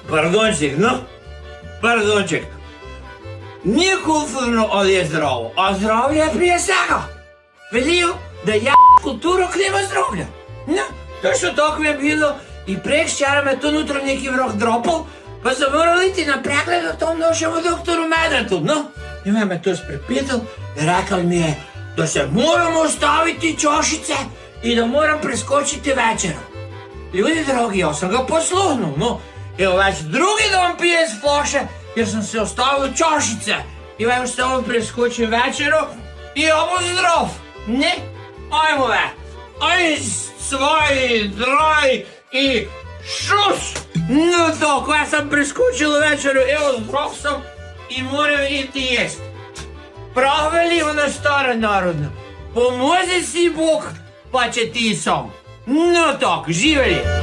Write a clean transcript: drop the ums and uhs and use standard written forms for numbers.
Pardonček, no? Pardonček. Ni kulturno, ali je zdravo, a zdravje je prije vsega. Velijo, da je kulturo krema zdravlja. No, točno tako je bilo i prekščara me to nutro neki vrh dropal, pa sem moral iti na pregled o tom našemu doktoru Medvedu, no? I me to sprepital i rekal mi je, da se moramo ostaviti čošice i da moram preskočiti večero. Ljudi dragi, ja sam ga posluhnul, no? Evo već drugi dan pije iz flaše, jer sam se ostavil čošice. I već samo preskočim večero i ja bom zdrav. Ne? Ajmo ve. Aj, svoj, draj i šus. No tako, ja sam preskočil večero, evo zdrav sam i moram iti jest. Prav veli ona stara narodna. Pomozi si Bog, pa će ti sam. No tako, živeli.